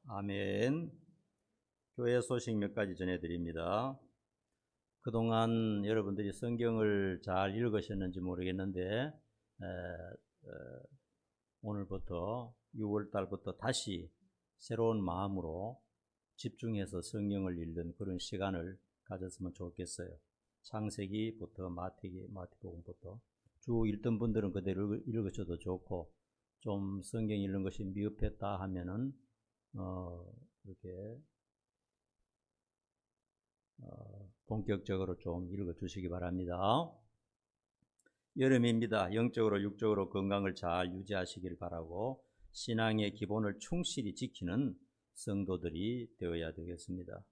아멘. 교회 소식 몇 가지 전해드립니다. 그동안 여러분들이 성경을 잘 읽으셨는지 모르겠는데 오늘부터 6월 달부터 다시 새로운 마음으로 집중해서 성경을 읽는 그런 시간을 가졌으면 좋겠어요. 창세기부터 마태복음부터 쭉 읽던 분들은 그대로 읽으셔도 좋고, 좀 성경 읽는 것이 미흡했다 하면은 이렇게 본격적으로 좀 읽어주시기 바랍니다. 여름입니다. 영적으로 육적으로 건강을 잘 유지하시길 바라고 신앙의 기본을 충실히 지키는 성도들이 되어야 되겠습니다.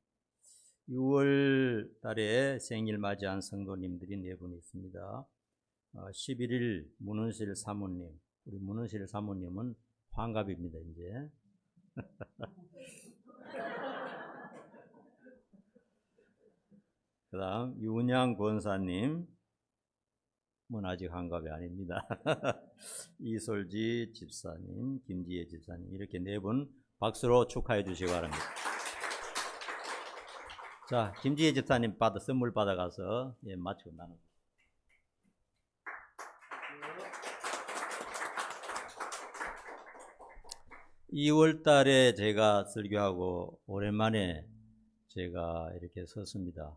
6월 달에 생일 맞이한 성도님들이 4분 있습니다. 11일 문은실 사모님, 우리 문은실 사모님은 환갑입니다. 이제 그 다음 윤양 권사님은 아직 환갑이 아닙니다. 이솔지 집사님, 김지혜 집사님, 이렇게 4분 박수로 축하해 주시기 바랍니다. 자, 김지혜 집사님 선물 받아가서 마치고 나누겠습니다. 2월 달에 제가 설교하고 오랜만에 제가 이렇게 섰습니다.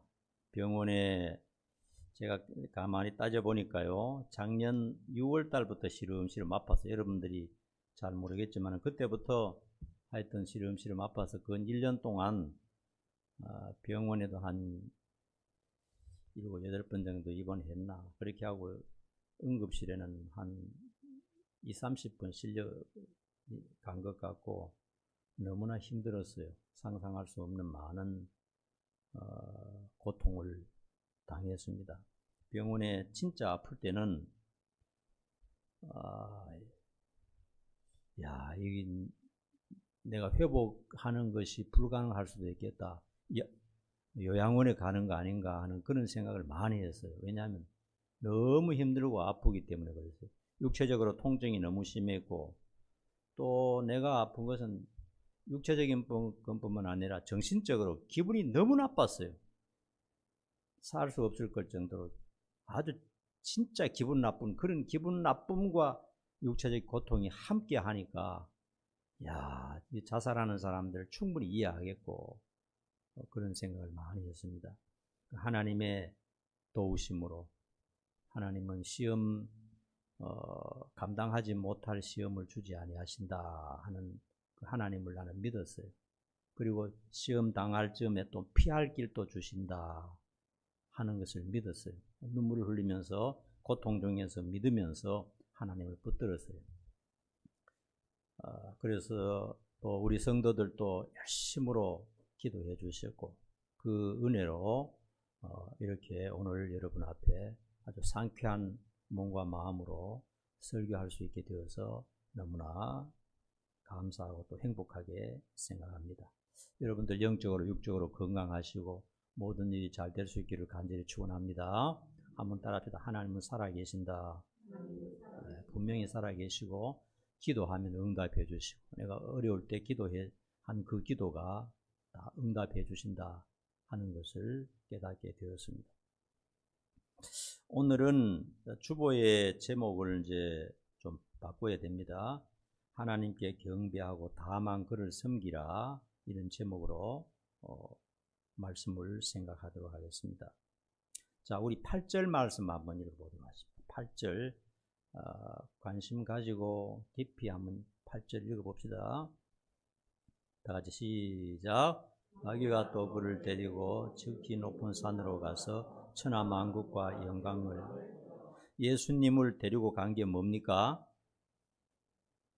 병원에 제가 가만히 따져보니까요, 작년 6월 달부터 시름시름 아파서, 여러분들이 잘 모르겠지만 그때부터 하여튼 시름시름 아파서 근 1년 동안 병원에도 한 7, 8번 정도 입원했나 그렇게 하고, 응급실에는 한 20, 30분 실려 간 것 같고 너무나 힘들었어요. 상상할 수 없는 많은 고통을 당했습니다. 병원에 진짜 아플 때는 이게 내가 회복하는 것이 불가능할 수도 있겠다, 요양원에 가는 거 아닌가 하는 그런 생각을 많이 했어요. 왜냐하면 너무 힘들고 아프기 때문에 그랬어요. 육체적으로 통증이 너무 심했고, 또 내가 아픈 것은 육체적인 것뿐만 아니라 정신적으로 기분이 너무 나빴어요. 살 수 없을 것 정도로 아주 진짜 기분 나쁜, 그런 기분 나쁨과 육체적 고통이 함께 하니까 자살하는 사람들 충분히 이해하겠고, 그런 생각을 많이 했습니다. 하나님의 도우심으로 하나님은 시험 감당하지 못할 시험을 주지 아니하신다 하는 하나님을 나는 믿었어요. 그리고 시험 당할 즈음에 또 피할 길도 주신다 하는 것을 믿었어요. 눈물을 흘리면서 고통 중에서 믿으면서 하나님을 붙들었어요. 그래서 또 우리 성도들도 열심으로 기도해 주셨고, 그 은혜로 이렇게 오늘 여러분 앞에 아주 상쾌한 몸과 마음으로 설교할 수 있게 되어서 너무나 감사하고 또 행복하게 생각합니다. 여러분들 영적으로 육적으로 건강하시고 모든 일이 잘 될 수 있기를 간절히 축원합니다. 한번 따라합시다. 하나님은 살아계신다. 분명히 살아계시고 기도하면 응답해 주시고, 내가 어려울 때 기도해 한 그 기도가 다 응답해 주신다 하는 것을 깨닫게 되었습니다. 오늘은 주보의 제목을 이제 좀 바꿔야 됩니다. 하나님께 경배하고 다만 그를 섬기라, 이런 제목으로 말씀을 생각하도록 하겠습니다. 자, 우리 8절 말씀 한번 읽어보도록 하겠습니다. 8절 관심 가지고 깊이 한번 8절 읽어봅시다. 다 같이 시작. 마귀가 또 그를 데리고 지극히 높은 산으로 가서 천하 만국과 영광을, 예수님을 데리고 간 게 뭡니까?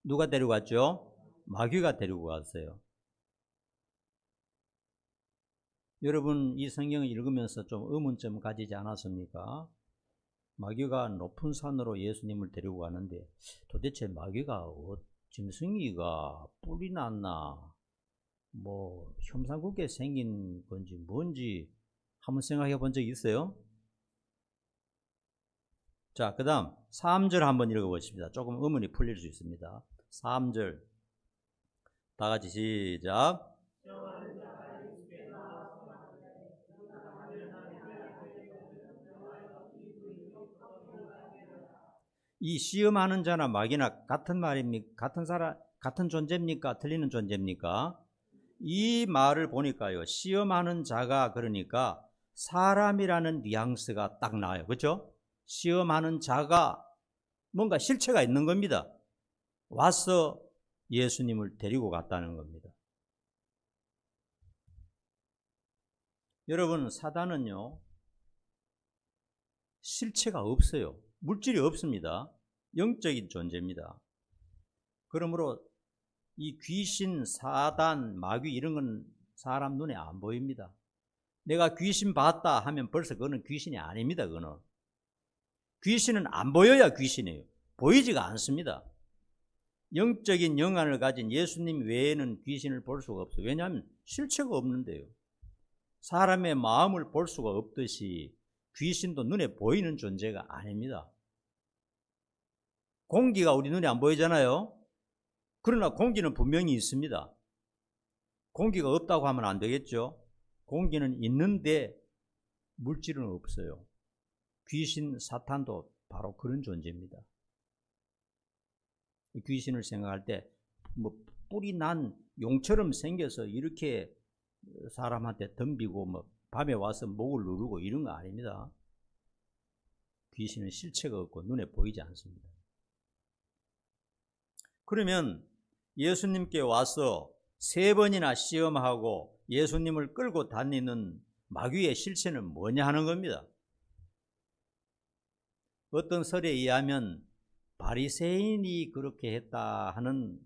누가 데리고 갔죠? 마귀가 데리고 갔어요. 여러분, 이 성경을 읽으면서 좀 의문점 가지지 않았습니까? 마귀가 높은 산으로 예수님을 데리고 가는데 도대체 마귀가 짐승이가 뿔이 났나, 뭐 혐상궂게 생긴 건지 뭔지 한번 생각해 본 적 있어요? 자, 그 다음 3절 한번 읽어보십니다. 조금 의문이 풀릴 수 있습니다. 3절. 다 같이 시작. 이 시험하는 자나 마귀나 같은 말입니까? 같은 사람, 같은 존재입니까? 틀리는 존재입니까? 이 말을 보니까요, 시험하는 자가 그러니까 사람이라는 뉘앙스가 딱 나와요. 그렇죠? 시험하는 자가 뭔가 실체가 있는 겁니다. 와서 예수님을 데리고 갔다는 겁니다. 여러분, 사단은요, 실체가 없어요. 물질이 없습니다. 영적인 존재입니다. 그러므로 이 귀신, 사단, 마귀 이런 건 사람 눈에 안 보입니다. 내가 귀신 봤다 하면 벌써 그거는 귀신이 아닙니다. 그거는 귀신은 안 보여야 귀신이에요. 보이지가 않습니다. 영적인 영안을 가진 예수님 외에는 귀신을 볼 수가 없어요. 왜냐하면 실체가 없는데요. 사람의 마음을 볼 수가 없듯이 귀신도 눈에 보이는 존재가 아닙니다. 공기가 우리 눈에 안 보이잖아요. 그러나 공기는 분명히 있습니다. 공기가 없다고 하면 안 되겠죠. 공기는 있는데 물질은 없어요. 귀신, 사탄도 바로 그런 존재입니다. 귀신을 생각할 때 뭐 뿔이 난 용처럼 생겨서 이렇게 사람한테 덤비고 뭐 밤에 와서 목을 누르고 이런 거 아닙니다. 귀신은 실체가 없고 눈에 보이지 않습니다. 그러면 예수님께 와서 3번이나 시험하고 예수님을 끌고 다니는 마귀의 실체는 뭐냐 하는 겁니다. 어떤 설에 의하면 바리새인이 그렇게 했다 하는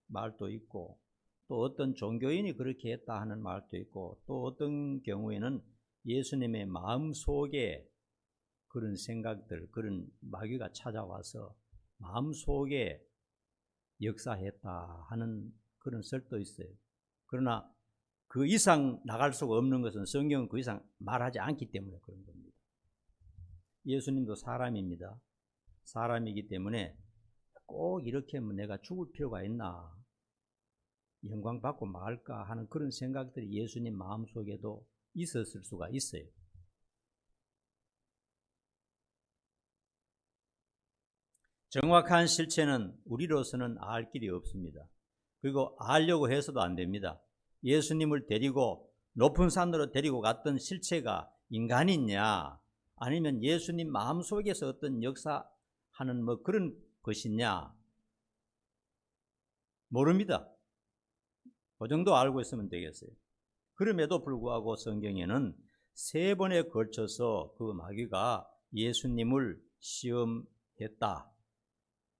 말도 있고, 또 어떤 종교인이 그렇게 했다 하는 말도 있고, 또 어떤 경우에는 예수님의 마음속에 그런 생각들, 그런 마귀가 찾아와서 마음속에 역사했다 하는 그런 설도 있어요. 그러나 그 이상 나갈 수가 없는 것은 성경은 그 이상 말하지 않기 때문에 그런 겁니다. 예수님도 사람입니다. 사람이기 때문에 꼭 이렇게 하면 내가 죽을 필요가 있나, 영광 받고 말까 하는 그런 생각들이 예수님 마음속에도 있었을 수가 있어요. 정확한 실체는 우리로서는 알 길이 없습니다. 그리고 알려고 해서도 안 됩니다. 예수님을 데리고 높은 산으로 데리고 갔던 실체가 인간이냐, 아니면 예수님 마음속에서 어떤 역사하는 뭐 그런 것이냐, 모릅니다. 그 정도 알고 있으면 되겠어요. 그럼에도 불구하고 성경에는 3번에 걸쳐서 그 마귀가 예수님을 시험했다.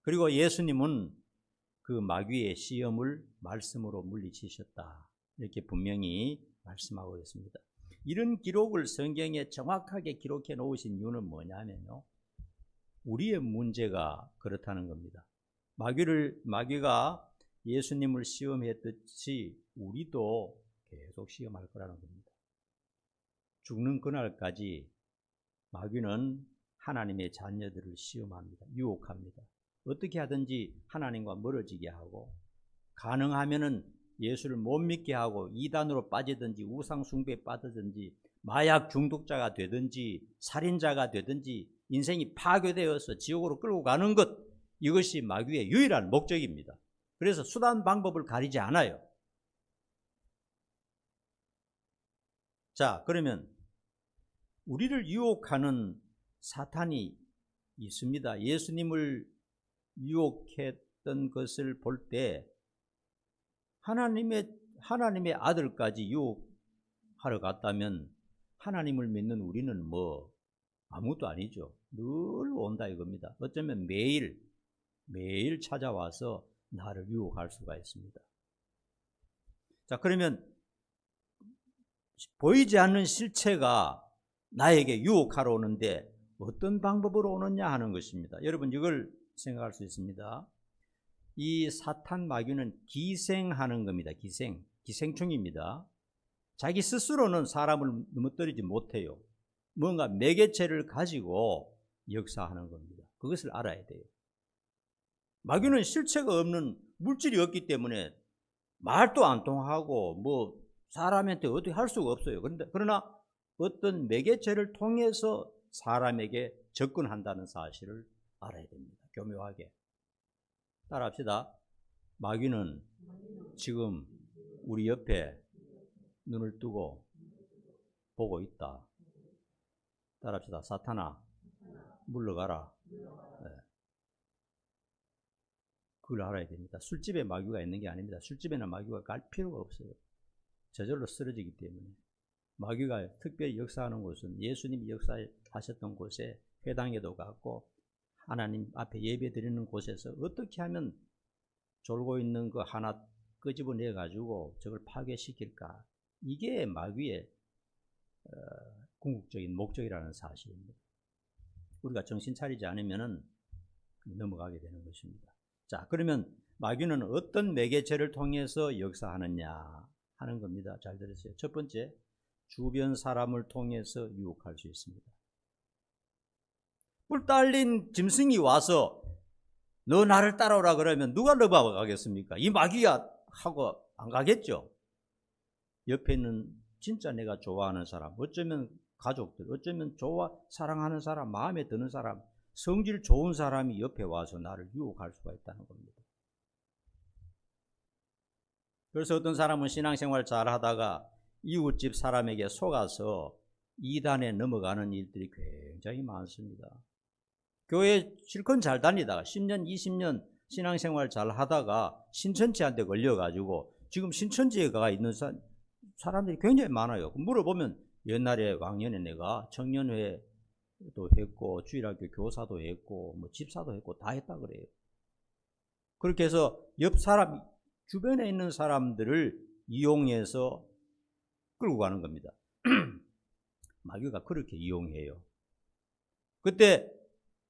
그리고 예수님은 그 마귀의 시험을 말씀으로 물리치셨다. 이렇게 분명히 말씀하고 있습니다. 이런 기록을 성경에 정확하게 기록해 놓으신 이유는 뭐냐면요, 우리의 문제가 그렇다는 겁니다. 마귀가 예수님을 시험했듯이 우리도 계속 시험할 거라는 겁니다. 죽는 그날까지 마귀는 하나님의 자녀들을 시험합니다. 유혹합니다. 어떻게 하든지 하나님과 멀어지게 하고, 가능하면은 예수를 못 믿게 하고 이단으로 빠지든지 우상 숭배에 빠지든지 마약 중독자가 되든지 살인자가 되든지 인생이 파괴되어서 지옥으로 끌고 가는 것, 이것이 마귀의 유일한 목적입니다. 그래서 수단 방법을 가리지 않아요. 자, 그러면 우리를 유혹하는 사탄이 있습니다. 예수님을 유혹했던 것을 볼 때 하나님의 아들까지 유혹하러 갔다면 하나님을 믿는 우리는 뭐 아무것도 아니죠. 늘 온다 이겁니다. 어쩌면 매일 찾아와서 나를 유혹할 수가 있습니다. 자, 그러면 보이지 않는 실체가 나에게 유혹하러 오는데 어떤 방법으로 오느냐 하는 것입니다. 여러분, 이걸 생각할 수 있습니다. 이 사탄 마귀는 기생하는 겁니다. 기생충입니다. 자기 스스로는 사람을 넘어뜨리지 못해요. 뭔가 매개체를 가지고 역사하는 겁니다. 그것을 알아야 돼요. 마귀는 실체가 없는, 물질이 없기 때문에 말도 안 통하고 뭐 사람한테 어떻게 할 수가 없어요. 그러나 어떤 매개체를 통해서 사람에게 접근한다는 사실을 알아야 됩니다. 교묘하게. 따라합시다. 마귀는 지금 우리 옆에 눈을 뜨고 보고 있다. 따라합시다. 사탄아, 물러가라. 네. 그걸 알아야 됩니다. 술집에 마귀가 있는 게 아닙니다. 술집에는 마귀가 갈 필요가 없어요. 저절로 쓰러지기 때문에. 마귀가 특별히 역사하는 곳은 예수님이 역사하셨던 곳에 회당에도 갔고 하나님 앞에 예배 드리는 곳에서 어떻게 하면 졸고 있는 거 하나 끄집어내 가지고 저걸 파괴시킬까. 이게 마귀의 궁극적인 목적이라는 사실입니다. 우리가 정신 차리지 않으면 넘어가게 되는 것입니다. 자, 그러면 마귀는 어떤 매개체를 통해서 역사하느냐 하는 겁니다. 잘 들으세요. 첫 번째, 주변 사람을 통해서 유혹할 수 있습니다. 뿔 딸린 짐승이 와서 너 나를 따라오라 그러면 누가 넘어가겠습니까? 이 마귀가 하고 안 가겠죠. 옆에 있는 진짜 내가 좋아하는 사람, 어쩌면 가족들, 어쩌면 사랑하는 사람, 마음에 드는 사람, 성질 좋은 사람이 옆에 와서 나를 유혹할 수가 있다는 겁니다. 그래서 어떤 사람은 신앙생활 잘 하다가 이웃집 사람에게 속아서 이단에 넘어가는 일들이 굉장히 많습니다. 교회 실컷 잘 다니다가 10년, 20년 신앙생활 잘 하다가 신천지한테 걸려가지고 지금 신천지에 가 있는 사람들이 굉장히 많아요. 물어보면 옛날에 왕년에 내가 청년회도 했고 주일학교 교사도 했고 뭐 집사도 했고 다 했다 그래요. 그렇게 해서 옆 사람, 주변에 있는 사람들을 이용해서 끌고 가는 겁니다. 마귀가 그렇게 이용해요. 그때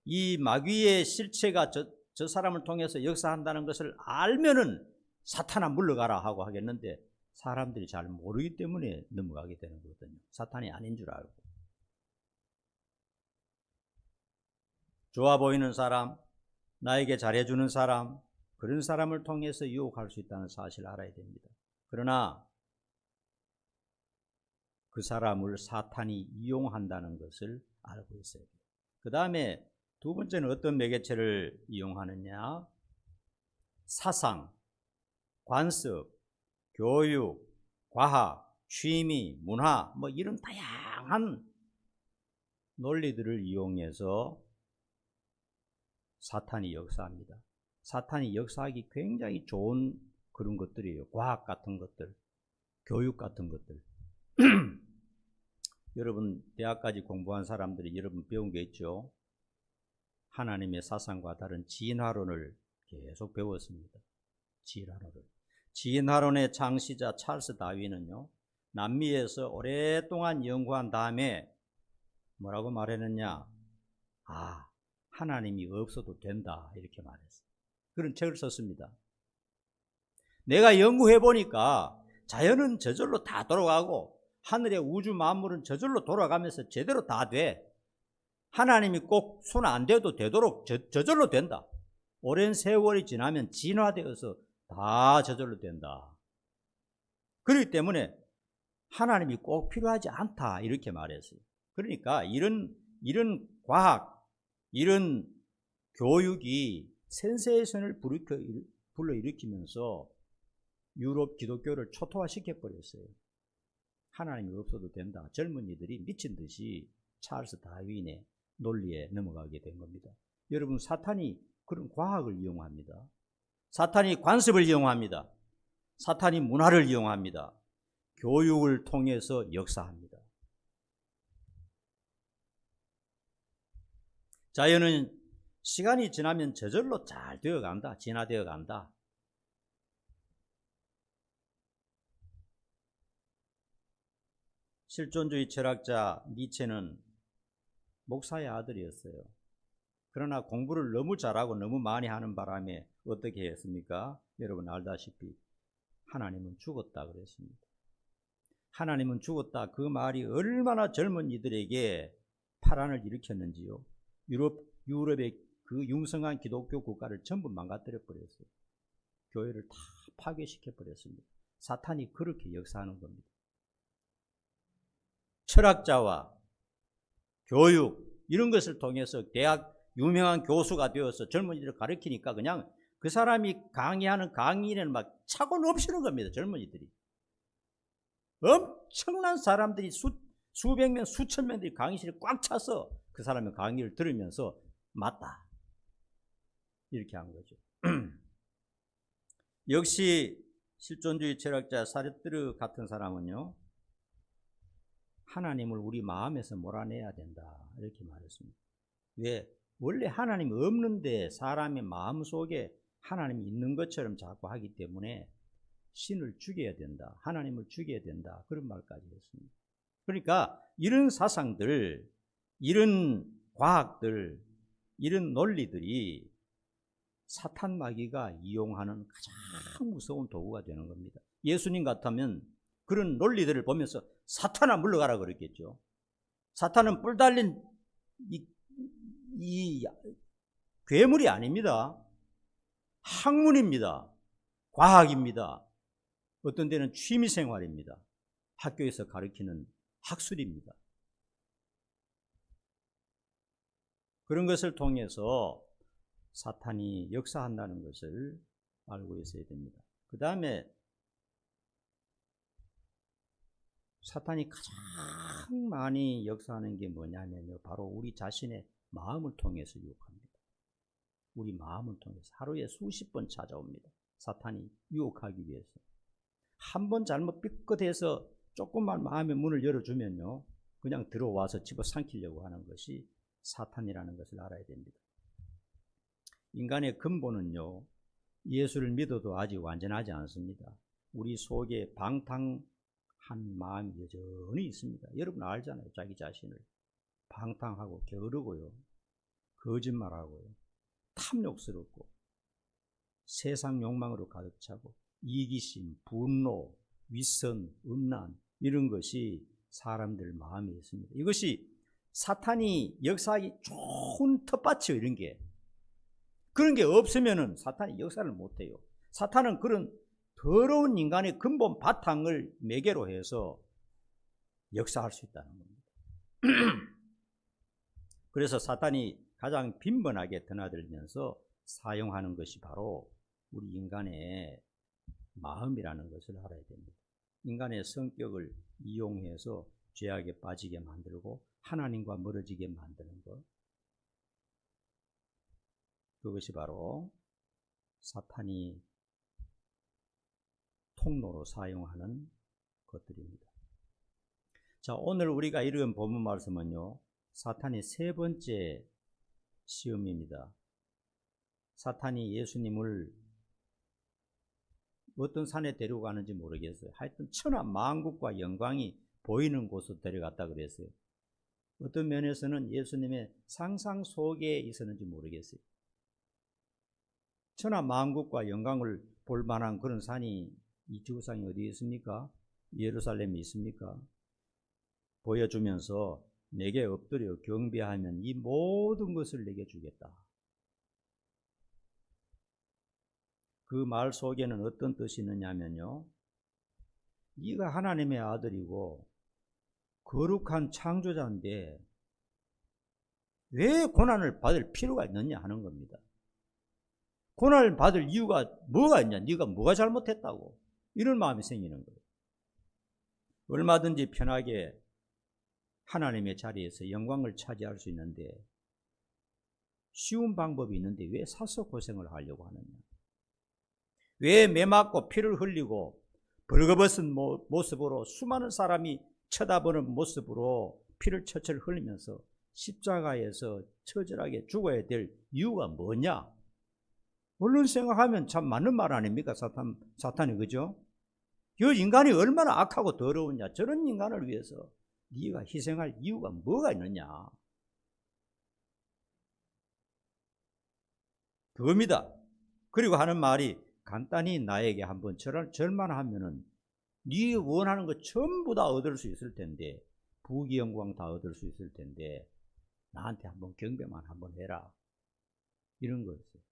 이 마귀의 실체가 저 사람을 통해서 역사한다는 것을 알면은 사탄아 물러가라 하고 하겠는데 사람들이 잘 모르기 때문에 넘어가게 되는 거거든요. 사탄이 아닌 줄 알고. 좋아 보이는 사람, 나에게 잘해주는 사람, 그런 사람을 통해서 유혹할 수 있다는 사실을 알아야 됩니다. 그러나 그 사람을 사탄이 이용한다는 것을 알고 있어야 돼요. 그 다음에 두 번째는 어떤 매개체를 이용하느냐? 사상, 관습, 교육, 과학, 취미, 문화, 뭐 이런 다양한 논리들을 이용해서 사탄이 역사합니다. 사탄이 역사하기 굉장히 좋은 그런 것들이에요. 과학 같은 것들, 교육 같은 것들. 여러분 대학까지 공부한 사람들이 여러분 배운 게 있죠. 하나님의 사상과 다른 진화론을 계속 배웠습니다. 진화론의 창시자 찰스 다윈은요, 남미에서 오랫동안 연구한 다음에 뭐라고 말했느냐? 하나님이 없어도 된다 이렇게 말했어요. 그런 책을 썼습니다. 내가 연구해 보니까 자연은 저절로 다 돌아가고 하늘의 우주 만물은 저절로 돌아가면서 제대로 다 돼. 하나님이 꼭 손 안 대도 되도록 저절로 된다. 오랜 세월이 지나면 진화되어서 다 저절로 된다. 그렇기 때문에 하나님이 꼭 필요하지 않다 이렇게 말했어요. 그러니까 이런 과학, 이런 교육이 센세이션을 불러일으키면서 유럽 기독교를 초토화시켜 버렸어요. 하나님이 없어도 된다. 젊은이들이 미친 듯이 찰스 다윈의 논리에 넘어가게 된 겁니다. 여러분, 사탄이 그런 과학을 이용합니다. 사탄이 관습을 이용합니다. 사탄이 문화를 이용합니다. 교육을 통해서 역사합니다. 자연은 시간이 지나면 저절로 잘 되어간다. 진화되어 간다. 실존주의 철학자 니체는 목사의 아들이었어요. 그러나 공부를 너무 잘하고 너무 많이 하는 바람에 어떻게 했습니까? 여러분 알다시피 하나님은 죽었다 그랬습니다. 하나님은 죽었다. 그 말이 얼마나 젊은 이들에게 파란을 일으켰는지요. 유럽의 그 융성한 기독교 국가를 전부 망가뜨려 버렸어요. 교회를 다 파괴시켜 버렸습니다. 사탄이 그렇게 역사하는 겁니다. 철학자와 교육 이런 것을 통해서 대학 유명한 교수가 되어서 젊은이들을 가르치니까 그냥 그 사람이 강의하는 강의에는 막 차고 넘치는 겁니다. 젊은이들이. 엄청난 사람들이 수백 명, 수천 명들이 강의실에 꽉 차서 그 사람의 강의를 들으면서 맞다. 이렇게 한 거죠. 역시 실존주의 철학자 사르트르 같은 사람은요, 하나님을 우리 마음에서 몰아내야 된다. 이렇게 말했습니다. 왜? 원래 하나님이 없는데 사람의 마음 속에 하나님이 있는 것처럼 자꾸 하기 때문에 신을 죽여야 된다. 하나님을 죽여야 된다. 그런 말까지 했습니다. 그러니까 이런 사상들, 이런 과학들, 이런 논리들이 사탄 마귀가 이용하는 가장 무서운 도구가 되는 겁니다. 예수님 같으면 그런 논리들을 보면서 사탄아 물러가라 그랬겠죠. 사탄은 뿔 달린 이 괴물이 아닙니다. 학문입니다. 과학입니다. 어떤 데는 취미생활입니다. 학교에서 가르치는 학술입니다. 그런 것을 통해서 사탄이 역사한다는 것을 알고 있어야 됩니다. 그 다음에 사탄이 가장 많이 역사하는 게 뭐냐면요, 바로 우리 자신의 마음을 통해서 유혹합니다. 우리 마음을 통해서 하루에 수십 번 찾아옵니다. 사탄이 유혹하기 위해서. 한 번 잘못 삐끗해서 조금만 마음의 문을 열어주면요, 그냥 들어와서 집어삼키려고 하는 것이 사탄이라는 것을 알아야 됩니다. 인간의 근본은요, 예수를 믿어도 아직 완전하지 않습니다. 우리 속에 방탕한 마음이 여전히 있습니다. 여러분 알잖아요. 자기 자신을 방탕하고 게으르고요, 거짓말하고요, 탐욕스럽고 세상 욕망으로 가득 차고 이기심, 분노, 윗선, 음란 이런 것이 사람들 마음에 있습니다. 이것이 사탄이 역사하기 좋은 텃밭이요. 이런 게 그런 게 없으면은 사탄이 역사를 못해요. 사탄은 그런 더러운 인간의 근본 바탕을 매개로 해서 역사할 수 있다는 겁니다. 그래서 사탄이 가장 빈번하게 드나들면서 사용하는 것이 바로 우리 인간의 마음이라는 것을 알아야 됩니다. 인간의 성격을 이용해서 죄악에 빠지게 만들고 하나님과 멀어지게 만드는 것, 그것이 바로 사탄이 통로로 사용하는 것들입니다. 자, 오늘 우리가 읽은 본문 말씀은요, 사탄의 세 번째 시험입니다. 사탄이 예수님을 어떤 산에 데려가는지 모르겠어요. 하여튼 천하 만국과 영광이 보이는 곳으로 데려갔다 그랬어요. 어떤 면에서는 예수님의 상상 속에 있었는지 모르겠어요. 천하 만국과 영광을 볼 만한 그런 산이, 이 지구상에 어디 있습니까? 예루살렘이 있습니까? 보여주면서 내게 엎드려 경배하면 이 모든 것을 내게 주겠다. 그 말 속에는 어떤 뜻이 있느냐면요, 네가 하나님의 아들이고 거룩한 창조자인데 왜 고난을 받을 필요가 있느냐 하는 겁니다. 고난을 받을 이유가 뭐가 있냐, 네가 뭐가 잘못했다고, 이런 마음이 생기는 거예요. 얼마든지 편하게 하나님의 자리에서 영광을 차지할 수 있는데, 쉬운 방법이 있는데 왜 사서 고생을 하려고 하느냐, 왜 매맞고 피를 흘리고 벌거벗은 모습으로 수많은 사람이 쳐다보는 모습으로 피를 철철 흘리면서 십자가에서 처절하게 죽어야 될 이유가 뭐냐? 얼른 생각하면 참 맞는 말 아닙니까? 사탄이, 그죠? 이 인간이 얼마나 악하고 더러우냐. 저런 인간을 위해서 네가 희생할 이유가 뭐가 있느냐? 그겁니다. 그리고 하는 말이, 간단히 나에게 한번 절만 하면은 네 원하는 거 전부 다 얻을 수 있을 텐데, 부귀 영광 다 얻을 수 있을 텐데 나한테 한번 경배만 한번 해라, 이런 거였어요.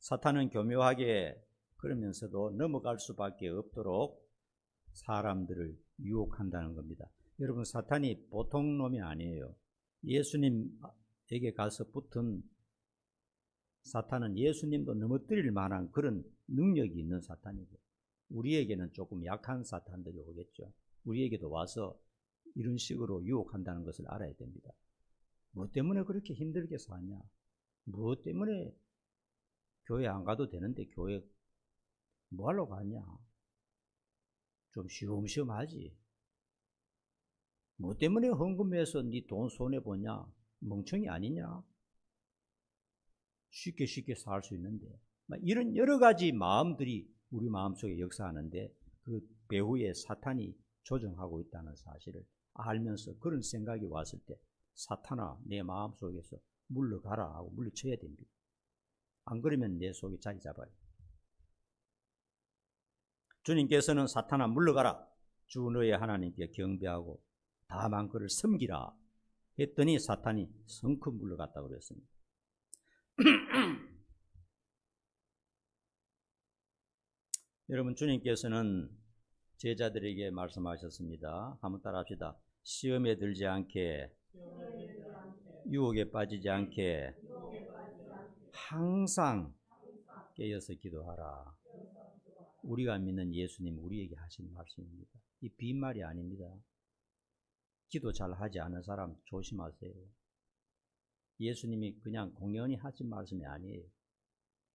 사탄은 교묘하게 그러면서도 넘어갈 수밖에 없도록 사람들을 유혹한다는 겁니다. 여러분, 사탄이 보통 놈이 아니에요. 예수님에게 가서 붙은 사탄은 예수님도 넘어뜨릴 만한 그런 능력이 있는 사탄이고, 우리에게는 조금 약한 사탄들이 오겠죠. 우리에게도 와서 이런 식으로 유혹한다는 것을 알아야 됩니다. 뭐 때문에 그렇게 힘들게 사냐? 뭐 때문에 교회 안 가도 되는데 교회 뭐 하러 가냐? 좀 쉬엄쉬엄 하지. 뭐 때문에 헌금해서 네 돈 손해보냐? 멍청이 아니냐? 쉽게 살 수 있는데. 이런 여러 가지 마음들이 우리 마음속에 역사하는데, 그 배후에 사탄이 조정하고 있다는 사실을 알면서 그런 생각이 왔을 때, 사탄아, 내 마음속에서 물러가라 하고 물러쳐야 됩니다. 안 그러면 내 속에 자리 잡아요. 주님께서는 사탄아 물러가라, 주 너의 하나님께 경배하고 다만 그를 섬기라 했더니 사탄이 성큼 물러갔다고 그랬습니다. 여러분, 주님께서는 제자들에게 말씀하셨습니다. 한번 따라합시다. 시험에 들지 않게, 유혹에 빠지지 않게 항상 깨어서 기도하라. 우리가 믿는 예수님 우리에게 하신 말씀입니다. 이 빈말이 아닙니다. 기도 잘 하지 않은 사람 조심하세요. 예수님이 그냥 공연히 하신 말씀이 아니에요.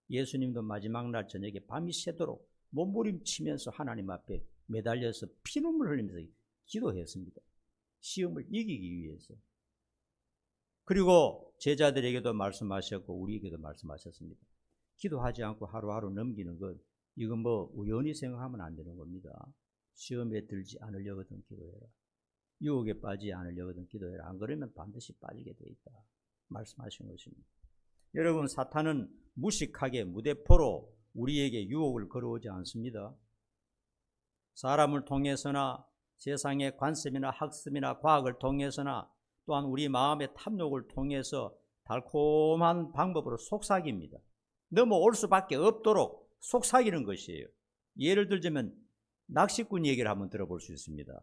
예수님도 마지막 날 저녁에 밤이 새도록 몸부림치면서 하나님 앞에 매달려서 피눈물 흘리면서 기도했습니다. 시험을 이기기 위해서. 그리고 제자들에게도 말씀하셨고 우리에게도 말씀하셨습니다. 기도하지 않고 하루하루 넘기는 것, 이건 뭐 우연히 생각하면 안 되는 겁니다. 시험에 들지 않으려거든 기도해라. 유혹에 빠지지 않으려거든 기도해라. 안 그러면 반드시 빠지게 돼 있다 말씀하신 것입니다. 여러분, 사탄은 무식하게 무대포로 우리에게 유혹을 걸어오지 않습니다. 사람을 통해서나 세상의 관습이나 학습이나 과학을 통해서나 또한 우리 마음의 탐욕을 통해서 달콤한 방법으로 속삭입니다. 넘어올 수밖에 없도록 속삭이는 것이에요. 예를 들자면 낚시꾼 얘기를 한번 들어볼 수 있습니다.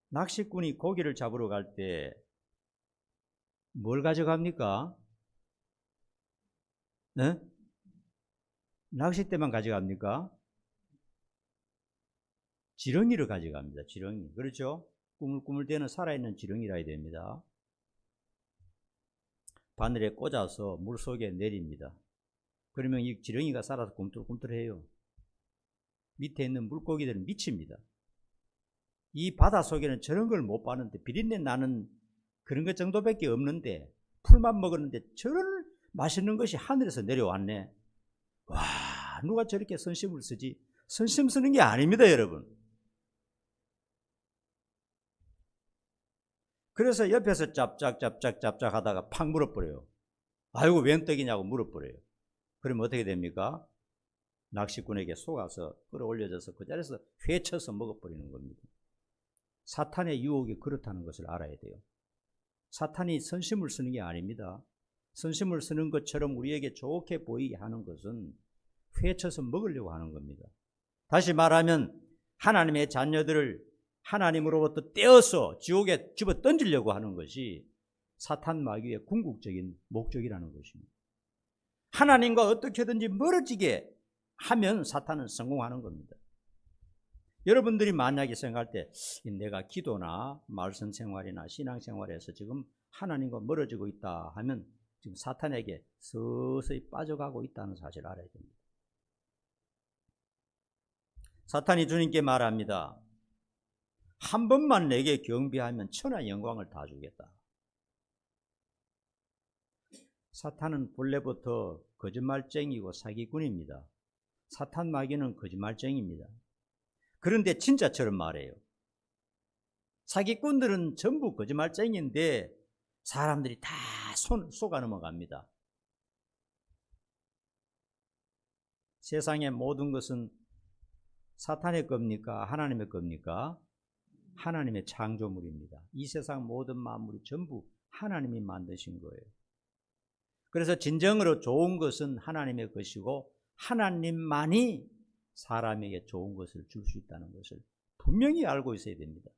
낚시꾼이 고기를 잡으러 갈 때 뭘 가져갑니까? 네? 낚싯대만 가져갑니까? 지렁이를 가져갑니다. 지렁이. 그렇죠? 꾸물꾸물대는 살아있는 지렁이라 해야 됩니다. 바늘에 꽂아서 물속에 내립니다. 그러면 이 지렁이가 살아서 꿈틀꿈틀해요. 밑에 있는 물고기들은 미칩니다. 이 바닷속에는 저런 걸 못 봤는데, 비린내 나는 그런 것 정도밖에 없는데 풀만 먹었는데 저런 맛있는 것이 하늘에서 내려왔네. 와, 누가 저렇게 선심을 쓰지? 선심 쓰는 게 아닙니다, 여러분. 그래서 옆에서 짭짝 하다가 팍 물어버려요. 아이고, 웬 떡이냐고 물어버려요. 그러면 어떻게 됩니까? 낚시꾼에게 속아서 끌어올려져서 그 자리에서 회쳐서 먹어버리는 겁니다. 사탄의 유혹이 그렇다는 것을 알아야 돼요. 사탄이 선심을 쓰는 게 아닙니다. 선심을 쓰는 것처럼 우리에게 좋게 보이게 하는 것은 회쳐서 먹으려고 하는 겁니다. 다시 말하면 하나님의 자녀들을 하나님으로부터 떼어서 지옥에 집어 던지려고 하는 것이 사탄 마귀의 궁극적인 목적이라는 것입니다. 하나님과 어떻게든지 멀어지게 하면 사탄은 성공하는 겁니다. 여러분들이 만약에 생각할 때 내가 기도나 말씀 생활이나 신앙 생활에서 지금 하나님과 멀어지고 있다 하면 지금 사탄에게 서서히 빠져가고 있다는 사실을 알아야 됩니다. 사탄이 주님께 말합니다. 한 번만 내게 경배하면 천하 영광을 다 주겠다. 사탄은 본래부터 거짓말쟁이고 사기꾼입니다. 사탄 마귀는 거짓말쟁이입니다. 그런데 진짜처럼 말해요. 사기꾼들은 전부 거짓말쟁이인데 사람들이 다 속아 넘어갑니다. 세상의 모든 것은 사탄의 겁니까? 하나님의 겁니까? 하나님의 창조물입니다. 이 세상 모든 만물이 전부 하나님이 만드신 거예요. 그래서 진정으로 좋은 것은 하나님의 것이고 하나님만이 사람에게 좋은 것을 줄 수 있다는 것을 분명히 알고 있어야 됩니다.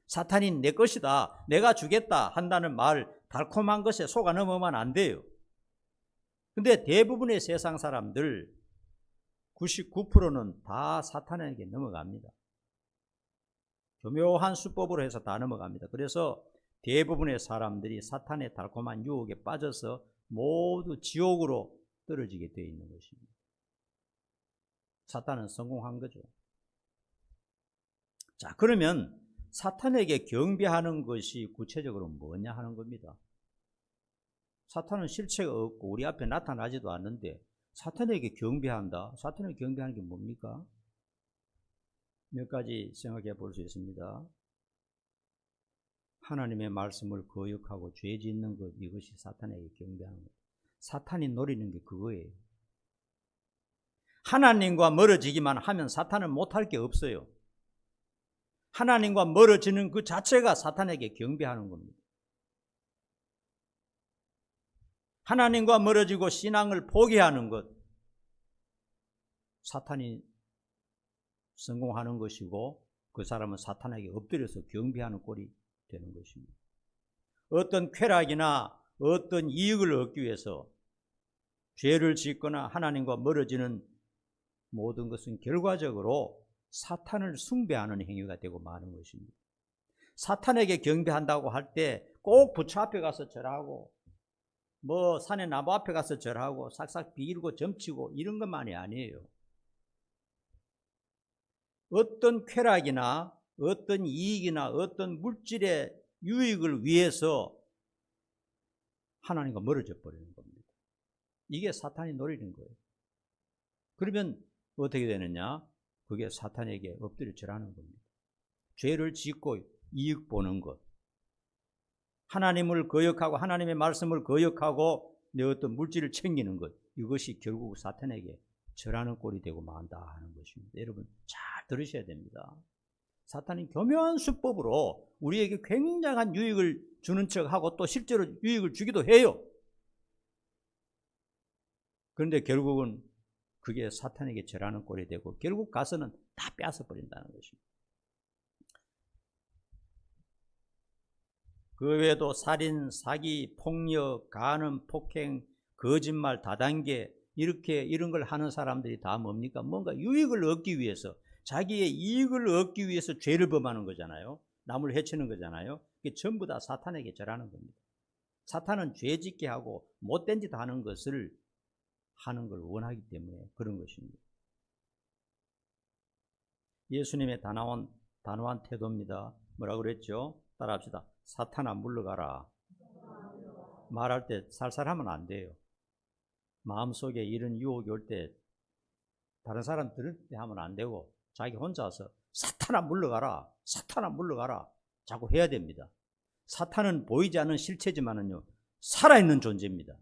사탄이 내 것이다, 내가 주겠다 한다는 말, 달콤한 것에 속아 넘어가면 안 돼요. 근데 대부분의 세상 사람들 99%는 다 사탄에게 넘어갑니다. 교묘한 수법으로 해서 다 넘어갑니다. 그래서 대부분의 사람들이 사탄의 달콤한 유혹에 빠져서 모두 지옥으로 떨어지게 되어 있는 것입니다. 사탄은 성공한 거죠. 자, 그러면 사탄에게 경배하는 것이 구체적으로 뭐냐 하는 겁니다. 사탄은 실체가 없고 우리 앞에 나타나지도 않는데 사탄에게 경배한다? 사탄에게 경배하는 게 뭡니까? 몇 가지 생각해 볼 수 있습니다. 하나님의 말씀을 거역하고 죄 짓는 것, 이것이 사탄에게 경배하는 것. 사탄이 노리는 게 그거예요. 하나님과 멀어지기만 하면 사탄은 못할 게 없어요. 하나님과 멀어지는 그 자체가 사탄에게 경배하는 겁니다. 하나님과 멀어지고 신앙을 포기하는 것, 사탄이 성공하는 것이고 그 사람은 사탄에게 엎드려서 경배하는 꼴이 되는 것입니다. 어떤 쾌락이나 어떤 이익을 얻기 위해서 죄를 짓거나 하나님과 멀어지는 모든 것은 결과적으로 사탄을 숭배하는 행위가 되고 마는 것입니다. 사탄에게 경배한다고 할 때 꼭 부처 앞에 가서 절하고 뭐 산의 나무 앞에 가서 절하고 싹싹 비일고 점치고 이런 것만이 아니에요. 어떤 쾌락이나 어떤 이익이나 어떤 물질의 유익을 위해서 하나님과 멀어져 버리는 겁니다. 이게 사탄이 노리는 거예요. 그러면 어떻게 되느냐? 그게 사탄에게 엎드려 절하는 겁니다. 죄를 짓고 이익 보는 것, 하나님을 거역하고 하나님의 말씀을 거역하고 내 어떤 물질을 챙기는 것, 이것이 결국 사탄에게 절하는 꼴이 되고 만다 하는 것입니다. 여러분 잘 들으셔야 됩니다. 사탄이 교묘한 수법으로 우리에게 굉장한 유익을 주는 척하고 또 실제로 유익을 주기도 해요. 그런데 결국은 그게 사탄에게 절하는 꼴이 되고 결국 가서는 다 빼앗아 버린다는 것입니다. 그 외에도 살인, 사기, 폭력, 간음, 폭행, 거짓말, 다단계 이런 걸 하는 사람들이 다 뭡니까? 뭔가 유익을 얻기 위해서, 자기의 이익을 얻기 위해서 죄를 범하는 거잖아요. 남을 해치는 거잖아요. 그게 전부 다 사탄에게 절하는 겁니다. 사탄은 죄 짓게 하고 못된 짓 하는 것을 하는 걸 원하기 때문에 그런 것입니다. 예수님의 단호한 태도입니다. 뭐라고 그랬죠? 따라합시다. 사탄아 물러가라. 말할 때 살살하면 안 돼요. 마음속에 이런 유혹이 올 때 다른 사람 들을 때 하면 안 되고 자기 혼자서 사탄아 물러가라, 사탄아 물러가라 자꾸 해야 됩니다. 사탄은 보이지 않는 실체지만은요 살아있는 존재입니다.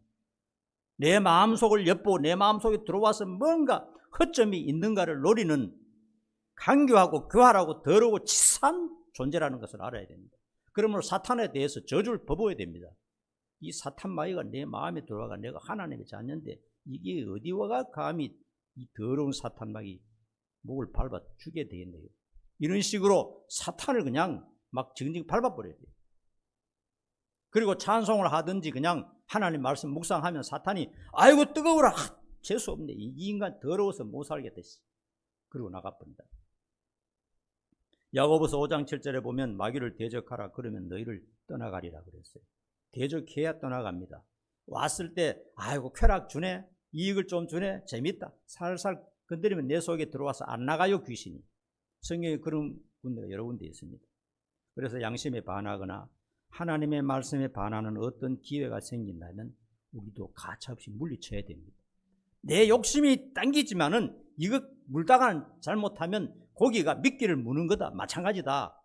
내 마음속을 엿보고 내 마음속에 들어와서 뭔가 허점이 있는가를 노리는 강교하고 교활하고 더러우고 치사한 존재라는 것을 알아야 됩니다. 그러므로 사탄에 대해서 저주를 퍼부어야 됩니다. 이 사탄 마귀가 내 마음에 들어와가 내가 하나님의 자녀인데 이게 어디와가 감히 이 더러운 사탄 마귀 목을 밟아 죽게 되겠네요. 이런 식으로 사탄을 그냥 막 지근지근 밟아버려야 돼요. 그리고 찬송을 하든지 그냥 하나님 말씀 묵상하면 사탄이 아이고 뜨거워라, 재수 없네, 이 인간 더러워서 못 살겠다, 그리고 나가버린다. 야고보서 5장 7절에 보면 마귀를 대적하라, 그러면 너희를 떠나가리라 그랬어요. 대적해야 떠나갑니다. 왔을 때 아이고 쾌락 주네, 이익을 좀 주네, 재밌다, 살살 건드리면 내 속에 들어와서 안 나가요, 귀신이. 성경에 그런 군데가 여러 군데 있습니다. 그래서 양심에 반하거나 하나님의 말씀에 반하는 어떤 기회가 생긴다면 우리도 가차없이 물리쳐야 됩니다. 내 욕심이 당기지만은 이거 물다가 잘못하면 고기가 미끼를 무는 거다, 마찬가지다.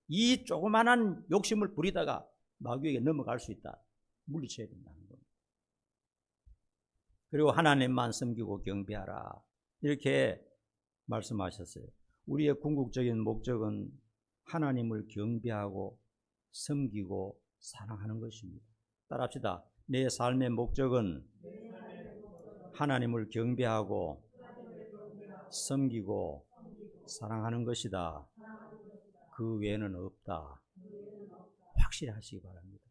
이 조그만한 욕심을 부리다가 마귀에게 넘어갈 수 있다. 물리쳐야 된다는 겁니다. 그리고 하나님만 섬기고 경배하라, 이렇게 말씀하셨어요. 우리의 궁극적인 목적은 하나님을 경배하고 섬기고 사랑하는 것입니다. 따라합시다. 내 삶의 목적은 하나님을 경배하고 섬기고 사랑하는 것이다. 그 외에는 없다. 확실히 하시기 바랍니다.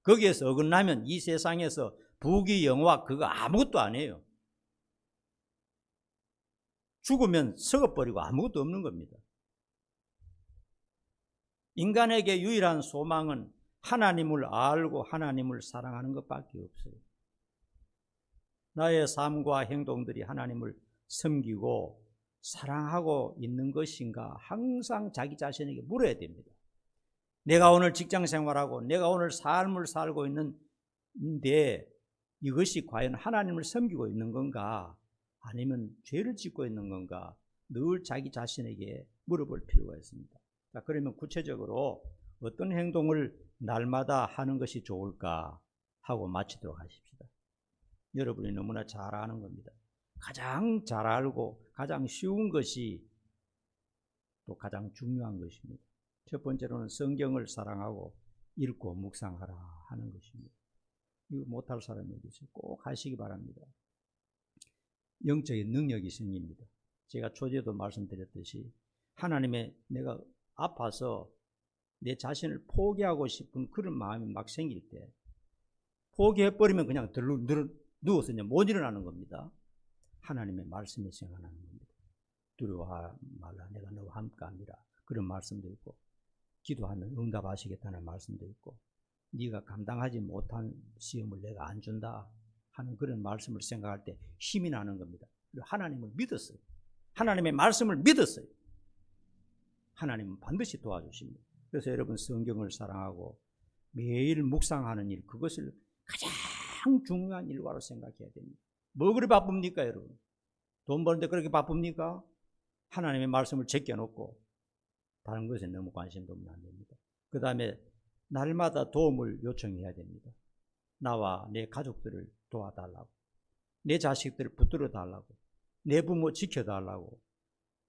거기에서 어긋나면 이 세상에서 부귀 영화 그거 아무것도 아니에요. 죽으면 썩어버리고 아무것도 없는 겁니다. 인간에게 유일한 소망은 하나님을 알고 하나님을 사랑하는 것밖에 없어요. 나의 삶과 행동들이 하나님을 섬기고 사랑하고 있는 것인가 항상 자기 자신에게 물어야 됩니다. 내가 오늘 직장 생활하고 내가 오늘 삶을 살고 있는데 이것이 과연 하나님을 섬기고 있는 건가 아니면 죄를 짓고 있는 건가 늘 자기 자신에게 물어볼 필요가 있습니다. 자, 그러면 구체적으로 어떤 행동을 날마다 하는 것이 좋을까 하고 마치도록 하십시다. 여러분이 너무나 잘 아는 겁니다. 가장 잘 알고 가장 쉬운 것이 또 가장 중요한 것입니다. 첫 번째로는 성경을 사랑하고 읽고 묵상하라 하는 것입니다. 이거 못할 사람이 어디 있어요? 꼭 하시기 바랍니다. 영적인 능력이 생깁니다. 제가 초대도 말씀드렸듯이 하나님의 내가 아파서 내 자신을 포기하고 싶은 그런 마음이 막 생길 때 포기해버리면 그냥 누워서 이제 못 일어나는 겁니다. 하나님의 말씀이 생각나는 겁니다. 두려워하지 말라 내가 너와 함께하니라 그런 말씀도 있고 기도하면 응답하시겠다는 말씀도 있고 네가 감당하지 못한 시험을 내가 안 준다 하는 그런 말씀을 생각할 때 힘이 나는 겁니다. 그리고 하나님을 믿었어요. 하나님의 말씀을 믿었어요. 하나님은 반드시 도와주십니다. 그래서 여러분 성경을 사랑하고 매일 묵상하는 일 그것을 가장 중요한 일과로 생각해야 됩니다. 뭐 그리 바쁩니까 여러분? 돈 버는데 그렇게 바쁩니까? 하나님의 말씀을 제껴놓고 다른 것에 너무 관심 두면 안 됩니다. 그 다음에 날마다 도움을 요청해야 됩니다. 나와 내 가족들을 도와달라고 내 자식들을 붙들어 달라고 내 부모 지켜달라고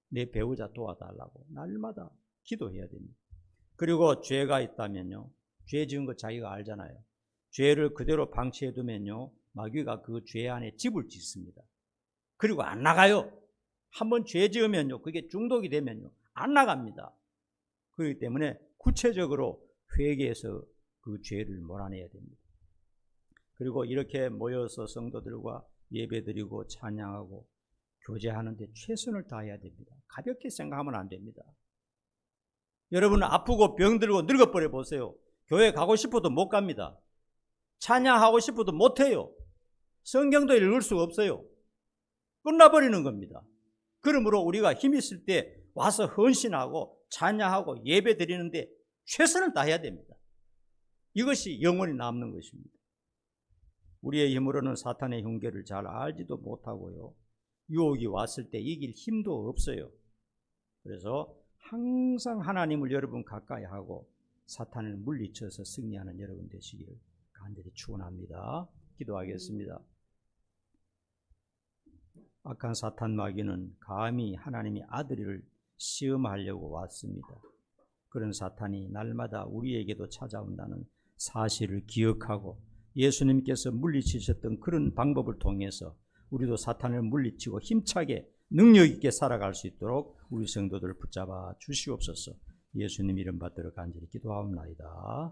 내 배우자 도와달라고 날마다 기도해야 됩니다. 그리고 죄가 있다면요 죄 지은 거 자기가 알잖아요. 죄를 그대로 방치해두면요 마귀가 그 죄 안에 집을 짓습니다. 그리고 안 나가요. 한번 죄 지으면요 그게 중독이 되면요 안 나갑니다. 그렇기 때문에 구체적으로 회개해서 그 죄를 몰아내야 됩니다. 그리고 이렇게 모여서 성도들과 예배드리고 찬양하고 교제하는데 최선을 다해야 됩니다. 가볍게 생각하면 안 됩니다. 여러분 아프고 병들고 늙어버려 보세요. 교회 가고 싶어도 못 갑니다. 찬양하고 싶어도 못해요. 성경도 읽을 수가 없어요. 끝나버리는 겁니다. 그러므로 우리가 힘 있을 때 와서 헌신하고 찬양하고 예배 드리는데 최선을 다해야 됩니다. 이것이 영원히 남는 것입니다. 우리의 힘으로는 사탄의 흉계를 잘 알지도 못하고요. 유혹이 왔을 때 이길 힘도 없어요. 그래서 항상 하나님을 여러분 가까이 하고 사탄을 물리쳐서 승리하는 여러분 되시기를 간절히 축원합니다. 기도하겠습니다. 악한 사탄 마귀는 감히 하나님의 아들을 시험하려고 왔습니다. 그런 사탄이 날마다 우리에게도 찾아온다는 사실을 기억하고 예수님께서 물리치셨던 그런 방법을 통해서 우리도 사탄을 물리치고 힘차게 능력 있게 살아갈 수 있도록 우리 성도들을 붙잡아 주시옵소서. 예수님 이름 받들어 간절히 기도하옵나이다.